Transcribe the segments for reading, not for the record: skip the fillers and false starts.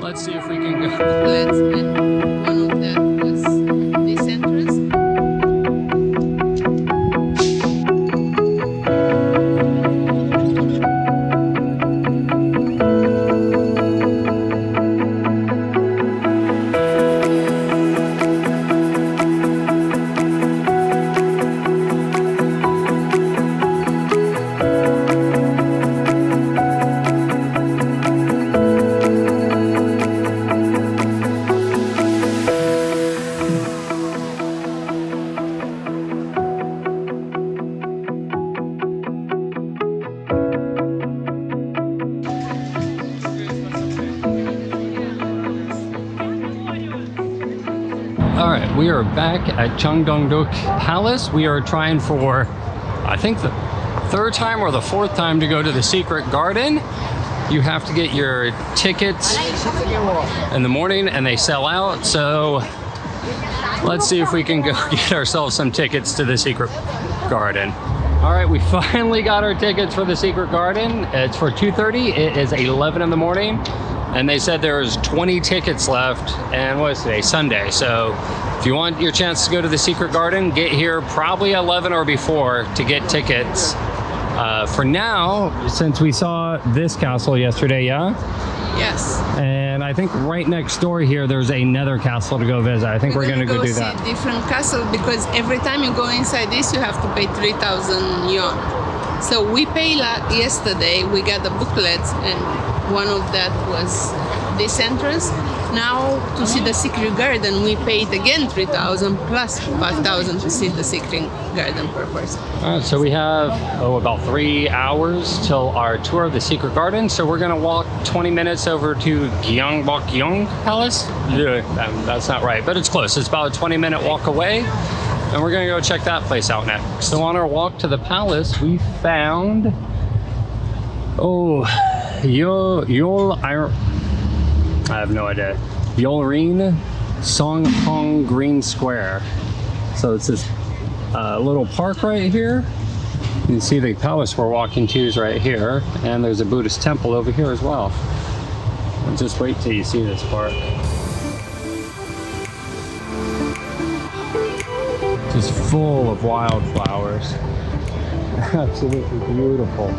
Let's see if we can go. Let's one of that was this entrance. All right, we are back at Changdeokgung Palace. We are trying for, I think, the third time or the fourth time to go to the secret garden. You have to get your tickets in the morning and they sell out. So let's see if we can go get ourselves some tickets to the secret garden. All right, we finally got our tickets for the secret garden. It's for 2:30. It is 11 in the morning. And they said there's 20 tickets left, and what is today? Sunday. So if you want your chance to go to the secret garden, get here probably 11 or before to get tickets. For now, since we saw this castle yesterday, yeah? Yes. And I think right next door here, there's another castle to go visit. I think we're gonna go do see that. Different castle, because every time you go inside this, you have to pay 3,000 yuan. So we paid yesterday, we got the booklets, and one of that was this entrance. Now to see the secret garden, we paid again 3,000 plus 5,000 to see the secret garden per person. All right, so we have about 3 hours till our tour of the secret garden. So we're gonna walk 20 minutes over to Gyeongbokgung Palace. Yeah, that's not right, but it's close. It's about a 20-minute walk away. And we're gonna go check that place out next. So on our walk to the palace, we found, I have no idea. Yeolrin Songhyeon Green Square. So it's this little park right here. You can see the palace we're walking to is right here. And there's a Buddhist temple over here as well. And just wait till you see this park. Just full of wildflowers. Absolutely beautiful.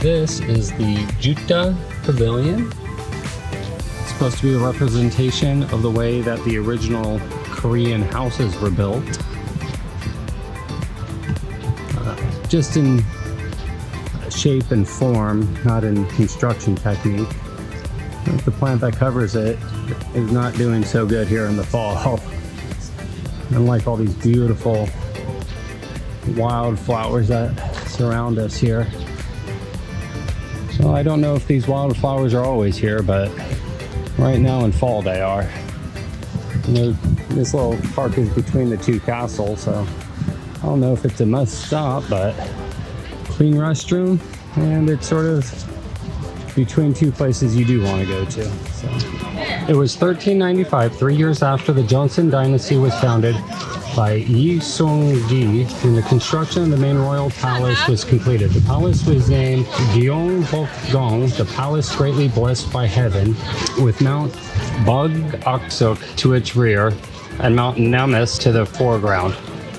This is the Jitda Pavilion. It's supposed to be a representation of the way that the original Korean houses were built. Just in shape and form, not in construction technique. The plant that covers it is not doing so good here in the fall. Unlike all these beautiful wildflowers that surround us here. So I don't know if these wildflowers are always here, but right now in fall they are. This little park is between the two castles, so I don't know if it's a must stop, but clean restroom, and it's sort of between two places you do want to go to. So it was 1395, 3 years after the Joseon dynasty was founded by Yi Sung-ji, when the construction of the main royal palace was completed. The palace was named Gyeongbokgung, the palace greatly blessed by heaven, with Mount Bug-aksuk to its rear and Mount Nemes to the foreground.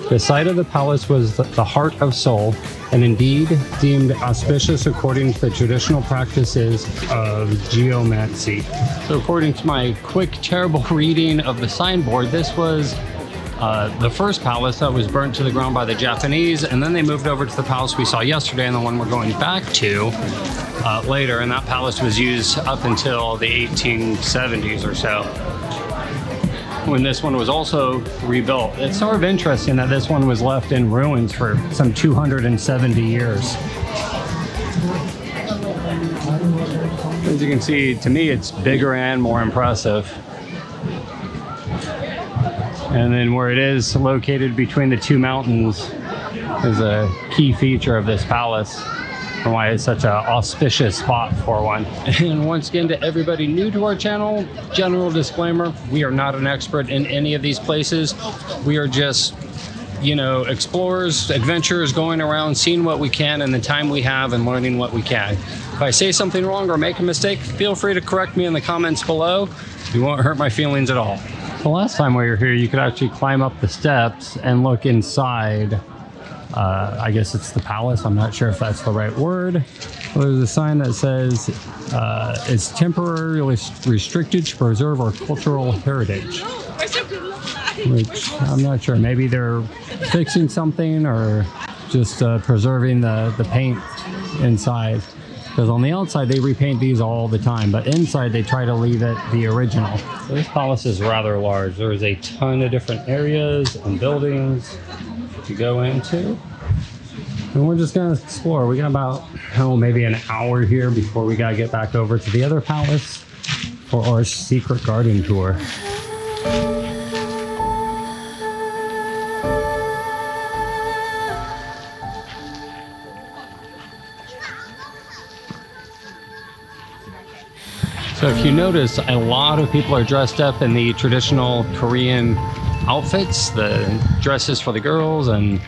The site of the palace was the heart of Seoul, and indeed deemed auspicious according to the traditional practices of geomancy. So according to my quick, terrible reading of the signboard, this was the first palace that was burnt to the ground by the Japanese, and then they moved over to the palace we saw yesterday and the one we're going back to later, and that palace was used up until the 1870s or so. when this one was also rebuilt. It's sort of interesting that this one was left in ruins for some 270 years. As you can see, to me, it's bigger and more impressive. And then where it is located between the two mountains is a key feature of this palace, and why it's such an auspicious spot for one. And once again, to everybody new to our channel, general disclaimer, we are not an expert in any of these places. We are just, you know, explorers, adventurers, going around, seeing what we can in the time we have and learning what we can. If I say something wrong or make a mistake, feel free to correct me in the comments below. You won't hurt my feelings at all. The last time we were here, you could actually climb up the steps and look inside. I guess it's the palace. I'm not sure if that's the right word. There's a sign that says it's temporarily restricted to preserve our cultural heritage. Which I'm not sure. Maybe they're fixing something or just preserving the paint inside. Because on the outside, they repaint these all the time, but inside they try to leave it the original. So this palace is rather large. There's a ton of different areas and buildings to go into. And we're just gonna explore. We got about, oh, maybe an hour here before we gotta get back over to the other palace for our secret garden tour. So if you notice, a lot of people are dressed up in the traditional Korean outfits, the dresses for the girls and,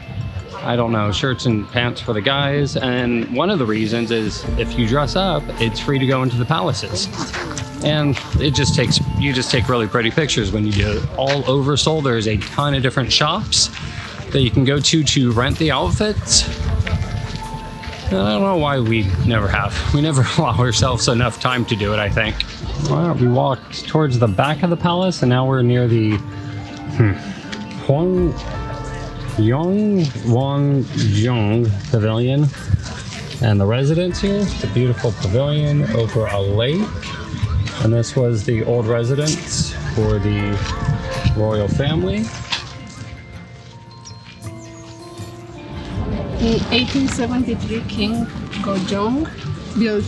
I don't know, shirts and pants for the guys. And one of the reasons is if you dress up, it's free to go into the palaces. And you just take really pretty pictures when you do it. All over Seoul, there's a ton of different shops that you can go to rent the outfits. I don't know why we never have. We never allow ourselves enough time to do it, I think. Well, we walked towards the back of the palace, and now we're near the Gyeongbokgung Pavilion and the residence here. It's a beautiful pavilion over a lake. And this was the old residence for the royal family. In 1873, King Gyeongbokgung built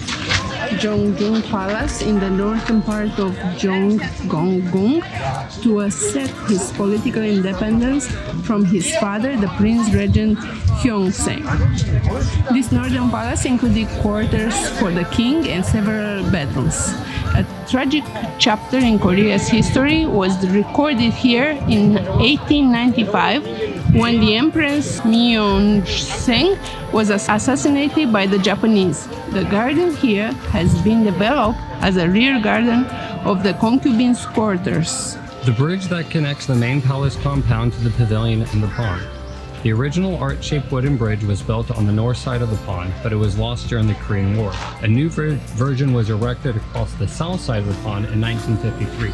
Gyeongbokgung Palace in the northern part of Gyeoncheonggung to assert his political independence from his father, the Prince Regent Gyeongsang. This northern palace included quarters for the king and several bedrooms. A tragic chapter in Korea's history was recorded here in 1895 when the Empress Myeongsang was assassinated by the Japanese. The garden here has been developed as a rear garden of the concubines' quarters. The bridge that connects the main palace compound to the pavilion and the pond. The original arch-shaped wooden bridge was built on the north side of the pond, but it was lost during the Korean War. A new version was erected across the south side of the pond in 1953.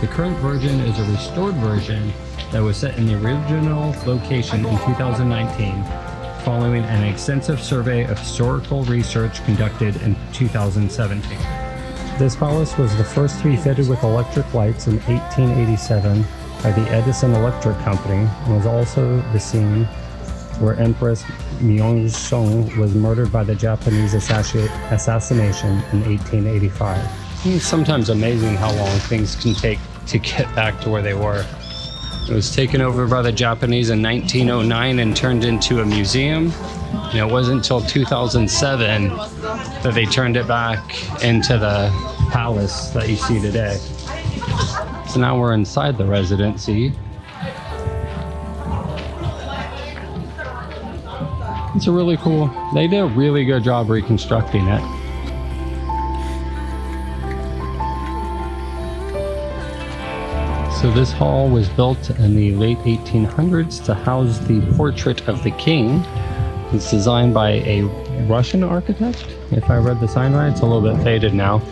The current version is a restored version that was set in the original location in 2019, following an extensive survey of historical research conducted in 2017. This palace was the first to be fitted with electric lights in 1887 by the Edison Electric Company, and was also the scene where Empress Myeongsang was murdered by the Japanese assassination in 1885. It's sometimes amazing how long things can take to get back to where they were. It was taken over by the Japanese in 1909 and turned into a museum. And it wasn't until 2007 that they turned it back into the palace that you see today. So now we're inside the residency. It's a really cool, they did a really good job reconstructing it. So this hall was built in the late 1800s to house the portrait of the king. It's designed by a Russian architect, if I read the sign right. It's a little bit faded now.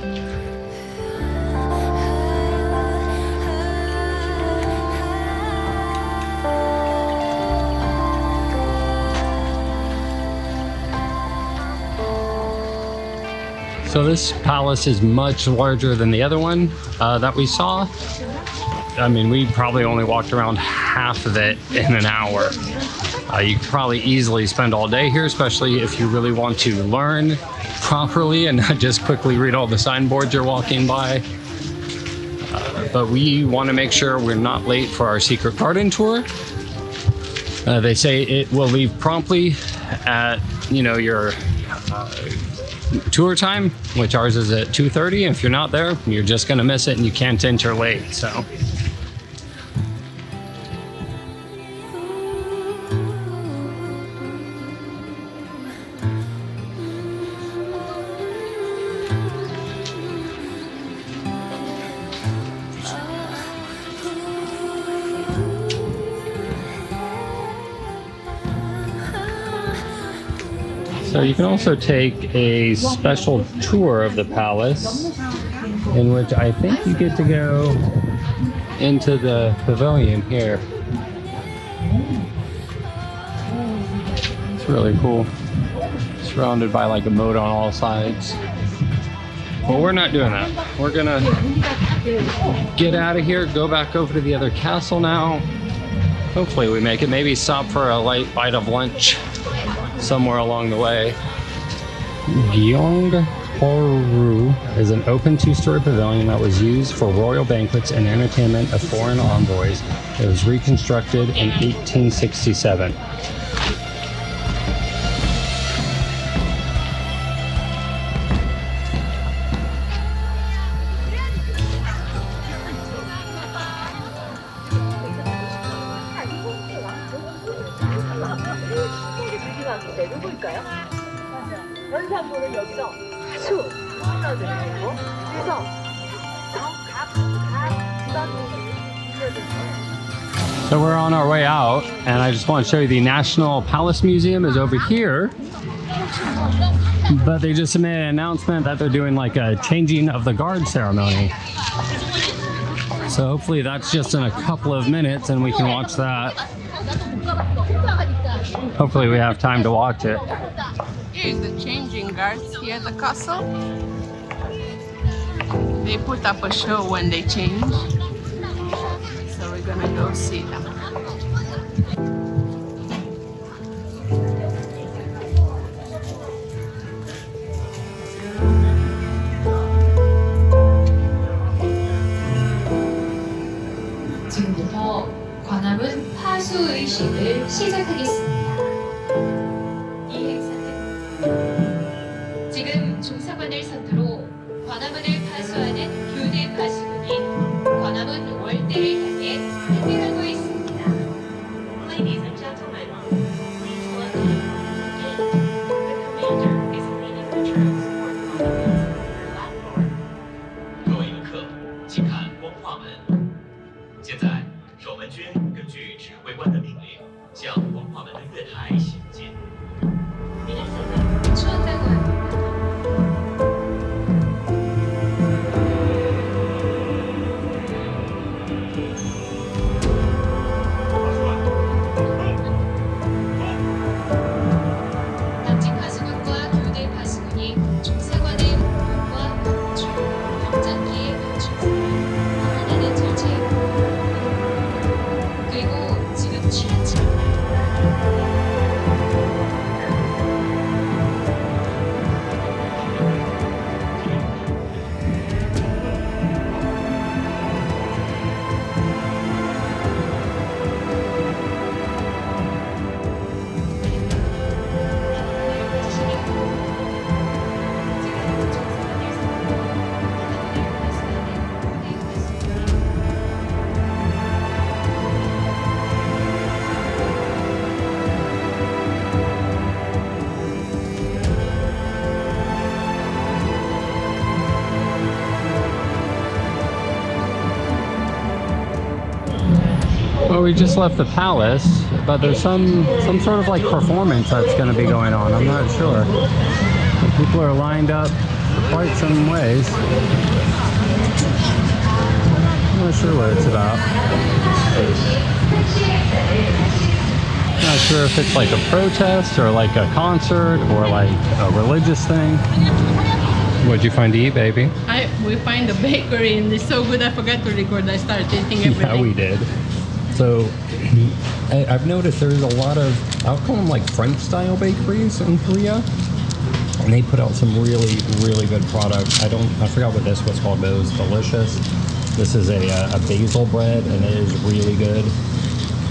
So this palace is much larger than the other one that we saw. I mean, we probably only walked around half of it in an hour. You could probably easily spend all day here, especially if you really want to learn properly and not just quickly read all the signboards you're walking by. But we want to make sure we're not late for our secret garden tour. They say it will leave promptly at, your tour time, which ours is at 2:30. If you're not there, you're just going to miss it and you can't enter late. So. So you can also take a special tour of the palace, in which I think you get to go into the pavilion here. It's really cool. Surrounded by like a moat on all sides. But we're not doing that. We're gonna get out of here, go back over to the other castle now. Hopefully we make it. Maybe stop for a light bite of lunch somewhere along the way. Gyeonghoeru is an open two-story pavilion that was used for royal banquets and entertainment of foreign envoys. It was reconstructed in 1867. So we're on our way out, and I just want to show you the National Palace Museum is over here. But they just made an announcement that they're doing like a changing of the guard ceremony. So hopefully that's just in a couple of minutes and we can watch that. Hopefully we have time to watch it. Here is the changing guards here at the castle. They put up a show when they change. So we're gonna go see them. 지금부터 관함은 파수 의식을 시작하겠습니다. 이 행사는 지금 종사관을 선두로 관함문을 파수하는 교대 파수꾼이 관함문 월대를 향해 행진하고 있습니다. Ladies and gentlemen, please welcome the commander is leading the troops for 관함문's platform. 各位游客，请看光化门。现在，守门军根据指挥官的命令，向光化门的月台行进。 추웠다고 합니다. 당직 파수꾼과 교대 파수꾼이 종사관의 목표과 주 병장기에 맞춘 하나는 절차입니다. 그리고 지금 취한 Well, we just left the palace, but there's some sort of like performance that's going to be going on. I'm not sure. The people are lined up quite some ways. I'm not sure what it's about. Not sure if it's like a protest or like a concert or like a religious thing. What'd you find to eat, baby? We find a bakery and it's so good I forgot to record. I started eating everything. Yeah, we did. So I've noticed there's a lot of, I'll call them like French style bakeries in Korea. And they put out some really, really good products. I forgot what this was called, but it was delicious. This is a basil bread and it is really good.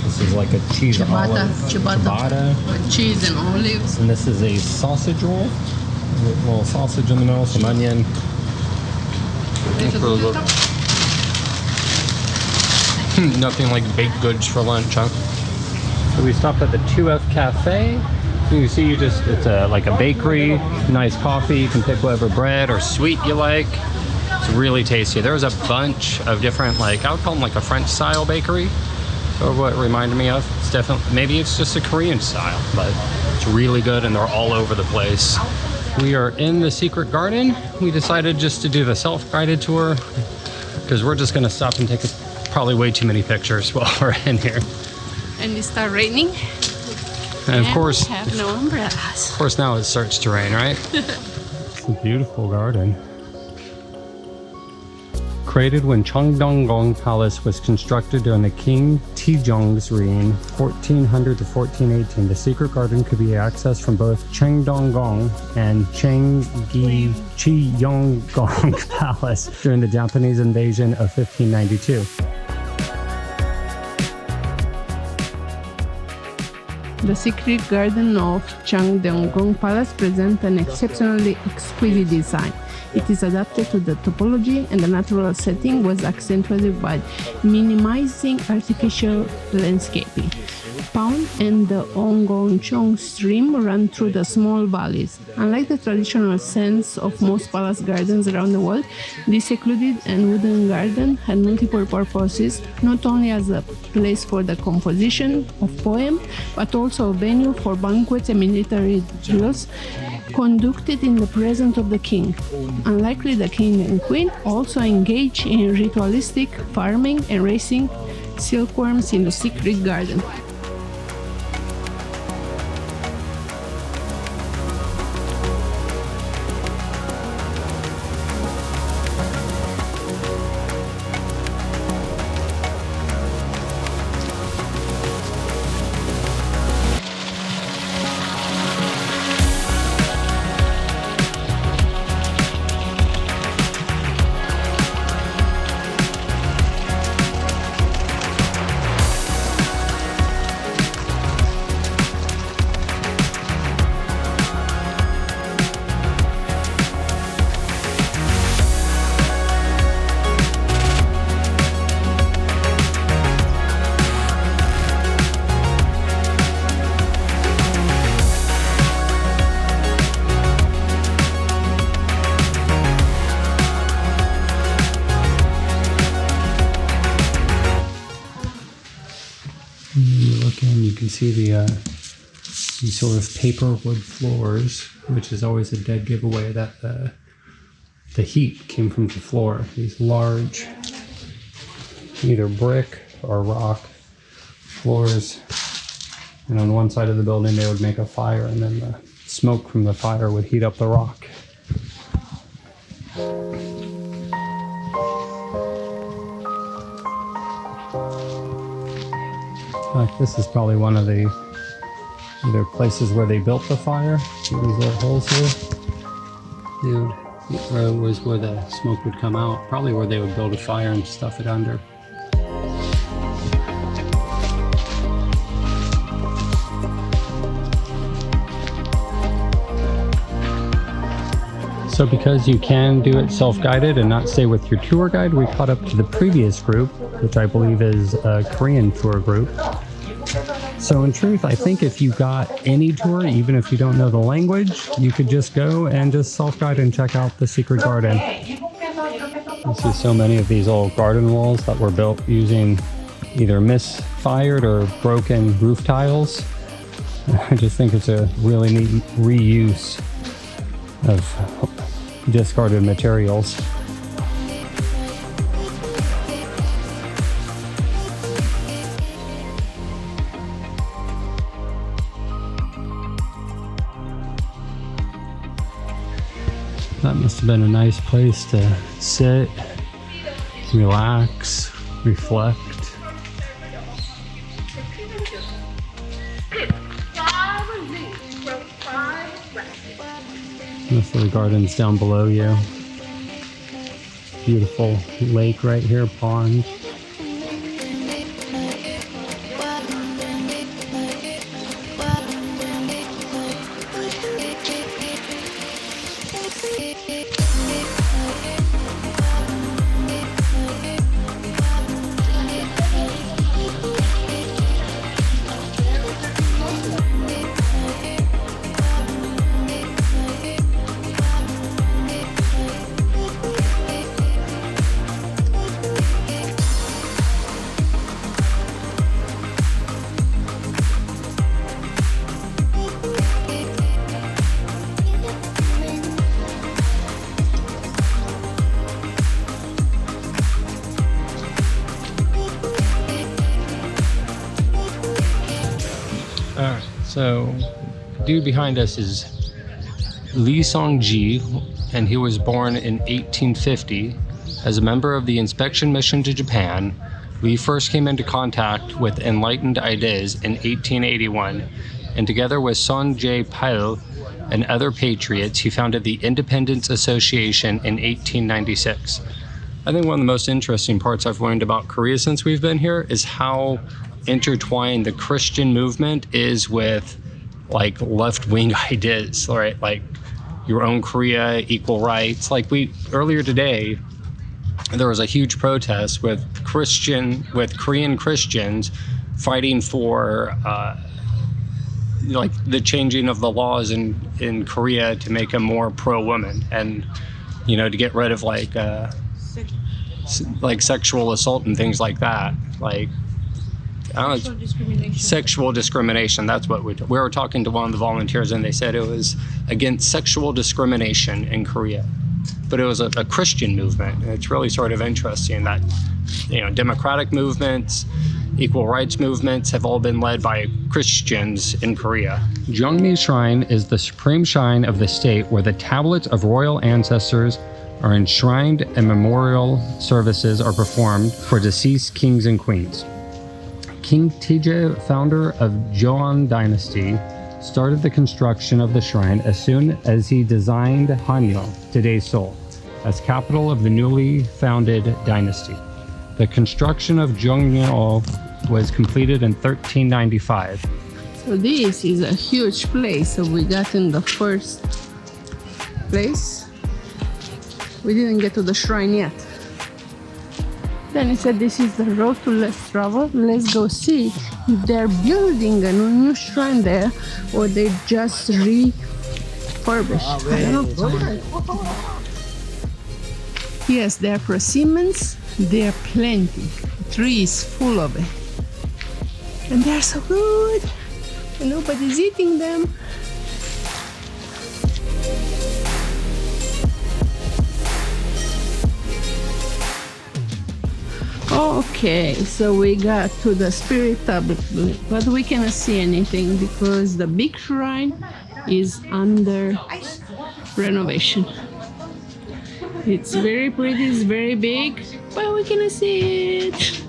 This is like a cheese ciabatta with cheese and olives. And this is a sausage roll. A little sausage in the middle, some onion. Nothing like baked goods for lunch, huh? So we stopped at the 2F Cafe. You see, it's like a bakery, nice coffee. You can pick whatever bread or sweet you like. It's really tasty. There's a bunch of different, like, I would call them like a French style bakery. Or what it reminded me of. It's definitely, maybe it's just a Korean style, but it's really good and they're all over the place. We are in the secret garden. We decided just to do the self-guided tour because we're just gonna stop and take probably way too many pictures while we're in here. And it started raining. And of course, we have no umbrellas. Of course now it starts to rain, right? It's a beautiful garden. Created when Changdeokgung Palace was constructed during the King Taejong's reign, 1400 to 1418. The secret garden could be accessed from both Changdeokgung and Gyeongbokgung Palace during the Japanese invasion of 1592. The secret garden of Changdeokgung Palace presents an exceptionally exquisite design. It is adapted to the topology and the natural setting was accentuated by minimizing artificial landscaping. Pond and the Geoncheonggung stream run through the small valleys. Unlike the traditional sense of most palace gardens around the world, this secluded and wooden garden had multiple purposes, not only as a place for the composition of poems, but also a venue for banquets and military drills conducted in the presence of the king. Unlikely, the king and queen also engage in ritualistic farming and raising silkworms in the secret garden. You can see these sort of paper wood floors, which is always a dead giveaway that the heat came from the floor. These large, either brick or rock floors. And on one side of the building, they would make a fire, and then the smoke from the fire would heat up the rock. This is probably one of the either places where they built the fire. See these little holes here? Dude, was where the smoke would come out. Probably where they would build a fire and stuff it under. So because you can do it self-guided and not stay with your tour guide, we caught up to the previous group, which I believe is a Korean tour group. So in truth, I think if you got any tour, even if you don't know the language, you could just go and just self-guide and check out the secret garden. You see so many of these old garden walls that were built using either misfired or broken roof tiles. I just think it's a really neat reuse of discarded materials. That must have been a nice place to sit, relax, reflect. Most of the gardens down below you. Beautiful lake right here, pond. Alright, so dude behind us is Lee Song-ji, and he was born in 1850. As a member of the inspection mission to Japan, Lee first came into contact with enlightened ideas in 1881, and together with Son Jae-pil and other patriots, he founded the Independence Association in 1896. I think one of the most interesting parts I've learned about Korea since we've been here is how intertwined the Christian movement is with like left-wing ideas, right? Like your own Korea, equal rights. Like earlier today, there was a huge protest with Korean Christians fighting for like the changing of the laws in Korea to make them more pro-woman, and to get rid of like sexual assault and things like that. Like sexual discrimination. That's what we were talking to one of the volunteers, and they said it was against sexual discrimination in Korea, but it was a Christian movement. And it's really sort of interesting that democratic movements, equal rights movements have all been led by Christians in Korea. Gyeongmi Shrine is the supreme shrine of the state, where the tablets of royal ancestors are enshrined and memorial services are performed for deceased kings and queens. King Taeje, founder of Joseon Dynasty, started the construction of the shrine as soon as he designed Hanyeol, today's Seoul, as capital of the newly founded dynasty. The construction of Gyeonghoeru was completed in 1395. So this is a huge place. So we got in the first place. We didn't get to the shrine yet. Then he said this is the road to less travel. Let's go see if they're building a new shrine there or they just refurbished. I don't know. Yes, there are persimmons. There are plenty. Trees full of it. And they're so good. And nobody's eating them. Okay, so we got to the spirit tablet, but we cannot see anything because the big shrine is under renovation. It's very pretty, it's very big, but we cannot see it.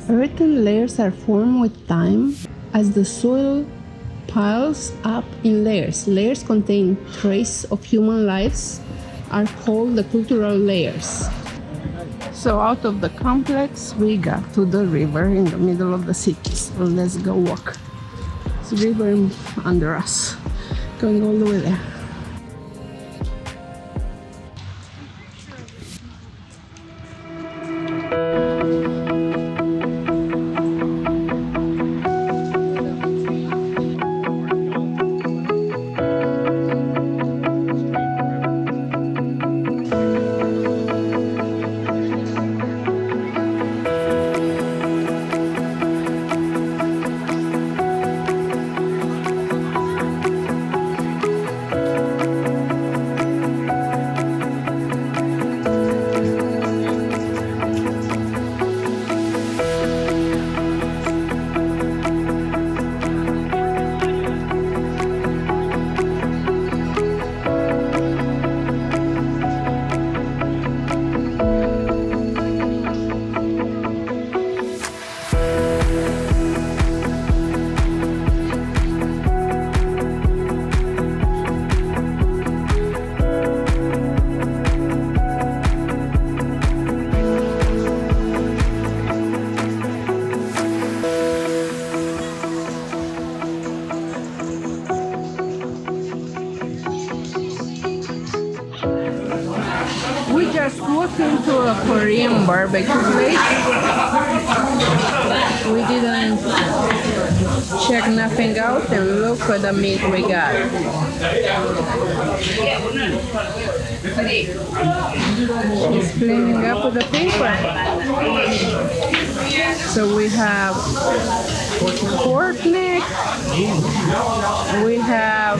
Earthen layers are formed with time as the soil piles up in layers. Layers contain traces of human lives are called the cultural layers. So out of the complex, we got to the river in the middle of the city. So let's go walk. It's a river under us, going all the way there. just walked into a Korean barbecue place. We didn't check nothing out, and look at the meat we got. She's cleaning up with the paper. So we have pork neck. We have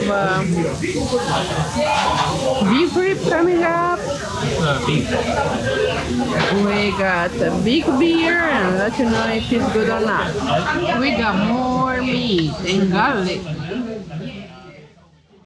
beef rib coming up. We got a big beer and let you know if it's good or not. We got more meat and garlic.